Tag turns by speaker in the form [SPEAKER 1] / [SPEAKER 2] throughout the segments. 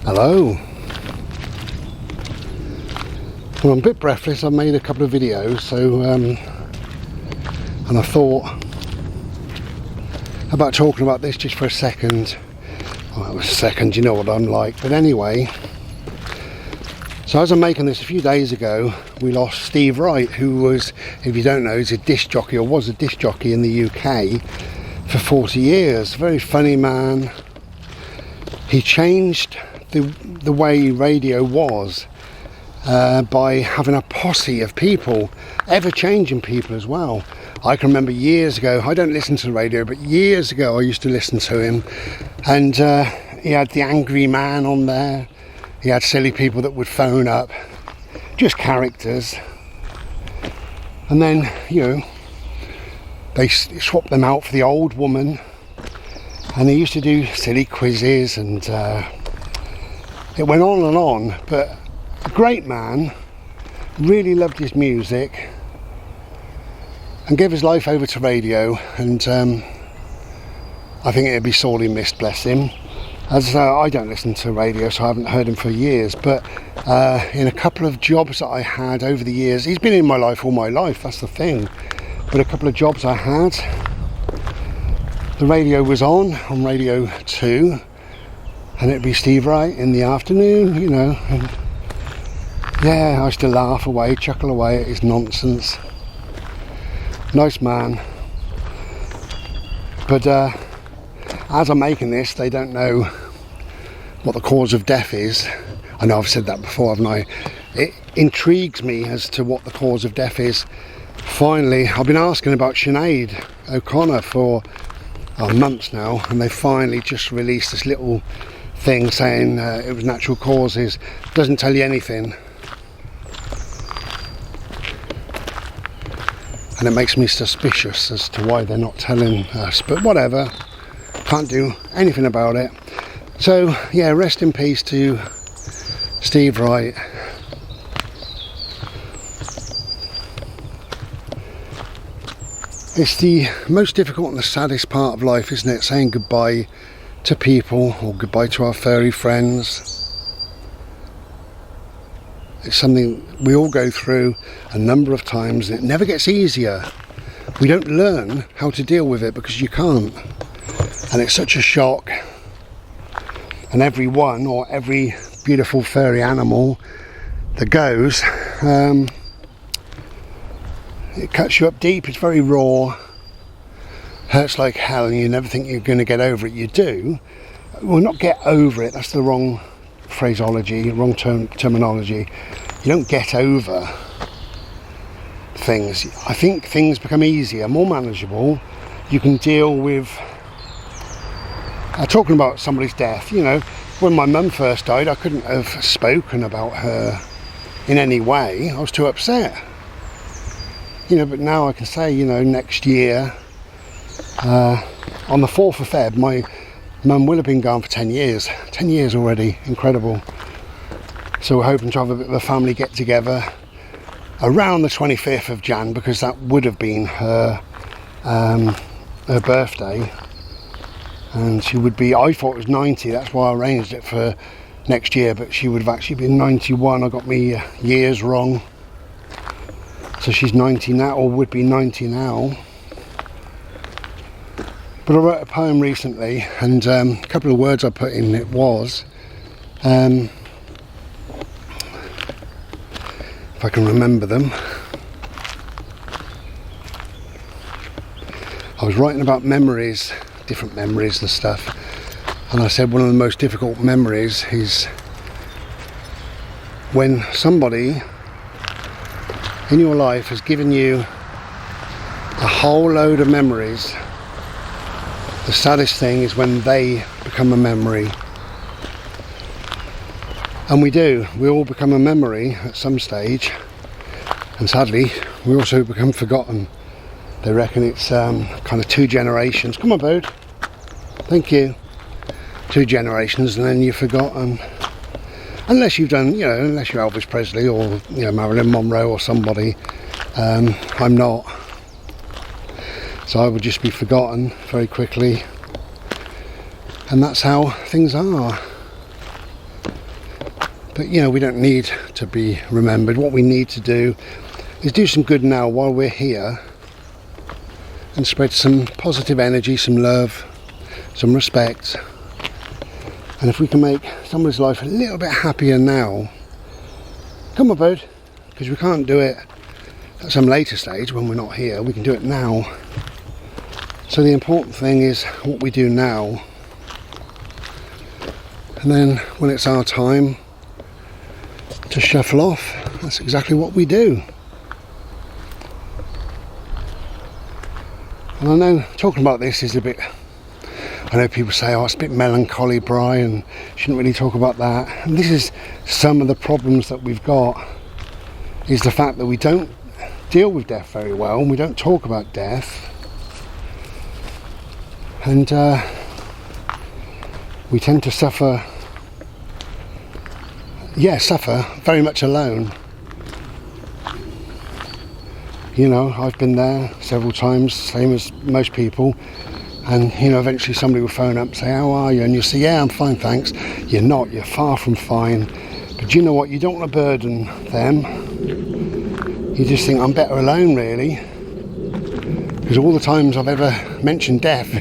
[SPEAKER 1] Hello. Well, I'm a bit breathless. I've made a couple of videos, so and I thought about talking about this just for a second. Well, a second, you know what I'm like. But anyway, so as I'm making this, a few days ago, we lost Steve Wright, who was, if you don't know, is a disc jockey, or was a disc jockey in the UK for 40 years. Very funny man. He changed the way radio was by having a posse of people, ever-changing people as well. I can remember years ago, I don't listen to the radio, but years ago I used to listen to him, and he had the angry man on there. He had silly people that would phone up, just characters, and then, you know, they swapped them out for the old woman, and he used to do silly quizzes, and it went on and on. But a great man, really loved his music, and gave his life over to radio, and I think it'd be sorely missed, bless him. As I don't listen to radio, so I haven't heard him for years, but in a couple of jobs that I had over the years, he's been in my life all my life, that's the thing, but a couple of jobs I had, the radio was on Radio 2, and it'd be Steve Wright in the afternoon, you know, and yeah, I used to laugh away, chuckle away at his nonsense. Nice man. But as I'm making this, they don't know what the cause of death is. I know I've said that before, haven't I? It intrigues me as to what the cause of death is. Finally, I've been asking about Sinead O'Connor for months now, and they finally just released this little thing saying it was natural causes. Doesn't tell you anything. And it makes me suspicious as to why they're not telling us, but whatever, can't do anything about it. So yeah, rest in peace to Steve Wright. It's the most difficult and the saddest part of life, isn't it? Saying goodbye to people, or goodbye to our furry friends. It's something we all go through a number of times, and it never gets easier. We don't learn how to deal with it because you can't. And it's such a shock. And every one, or every beautiful furry animal that goes, it cuts you up deep. It's very raw, hurts like hell, and you never think you're going to get over it. You do. Well, not get over it, that's the wrong phraseology, wrong terminology. You don't get over things. I think things become easier, more manageable. You can deal with talking about somebody's death. You know, when my mum first died, I couldn't have spoken about her in any way. I was too upset. You know, but now I can say, you know, next year, on the 4th of Feb, my mum will have been gone for 10 years. 10 years already, incredible. So we're hoping to have a bit of a family get together around the 25th of Jan, because that would have been her birthday. And she would be, I thought it was 90, that's why I arranged it for next year, but she would have actually been 91. I got me years wrong. So she's 90 now, or would be 90 now. But I wrote a poem recently, and a couple of words I put in it was, if I can remember them, I was writing about memories, different memories and stuff, and I said one of the most difficult memories is when somebody in your life has given you a whole load of memories. The saddest thing is when they become a memory. And we do, we all become a memory at some stage, and sadly we also become forgotten. They reckon it's kind of 2 generations. Come on, bird. Thank you. 2 generations, and then you're forgotten. Unless you've done, you know, unless you're Elvis Presley or, you know, Marilyn Monroe or somebody. I'm not. So I would just be forgotten very quickly. And that's how things are. But you know, we don't need to be remembered. What we need to do is do some good now while we're here, and spread some positive energy, some love, some respect. And if we can make somebody's life a little bit happier now, come on, bird, because we can't do it at some later stage when we're not here. We can do it now. So the important thing is what we do now, and then when it's our time to shuffle off, that's exactly what we do. And I know talking about this is a bit, I know people say, oh, it's a bit melancholy, Brian, shouldn't really talk about that. And this is some of the problems that we've got, is the fact that we don't deal with death very well, and we don't talk about death. And we tend to suffer very much alone. You know, I've been there several times, same as most people, and you know, eventually somebody will phone up and say, how are you? And you'll say, yeah, I'm fine, thanks. You're not, you're far from fine. But you know what, you don't want to burden them. You just think, I'm better alone, really. Because all the times I've ever mentioned death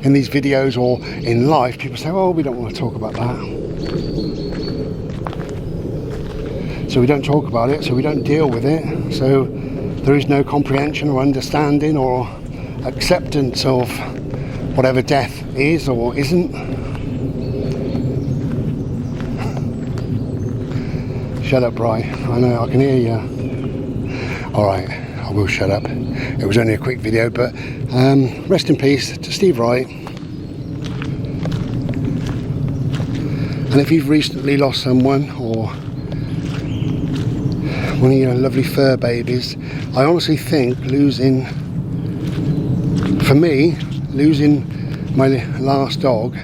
[SPEAKER 1] in these videos or in life, people say, oh, we don't want to talk about that. So we don't talk about it, so we don't deal with it. So there is no comprehension or understanding or acceptance of whatever death is or isn't. Shut up, Bri. I know, I can hear you. Alright, I will shut up. It was only a quick video, but rest in peace to Steve Wright. And if you've recently lost someone, or one of your lovely fur babies, I honestly think losing my last dog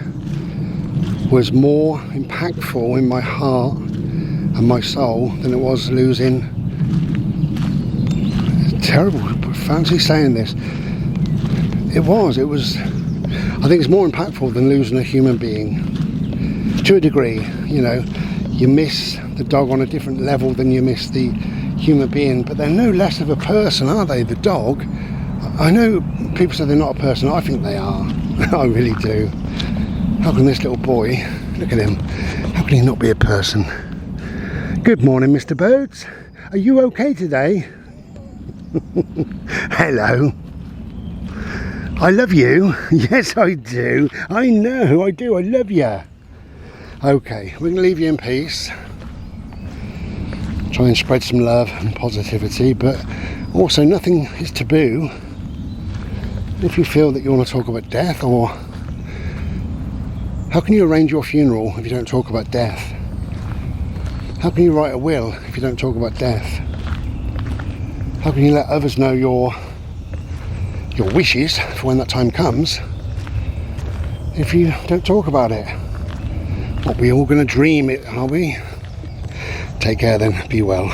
[SPEAKER 1] was more impactful in my heart and my soul than it was losing, it's terrible, fancy saying this, it was, I think it's more impactful than losing a human being, to a degree. You know, you miss the dog on a different level than you miss the human being, but they're no less of a person, are they, the dog? I know people say they're not a person, I think they are. I really do. How can this little boy, look at him, how can he not be a person? Good morning, Mr. Birds. Are you okay today? Hello. I love you. Yes, I do. I know, I do. I love you. Okay, we're going to leave you in peace. Try and spread some love and positivity, but also nothing is taboo. If you feel that you want to talk about death, or how can you arrange your funeral if you don't talk about death? How can you write a will if you don't talk about death? How can you let others know your wishes for when that time comes if you don't talk about it? What, we all going to dream it, are we? Take care then, be well.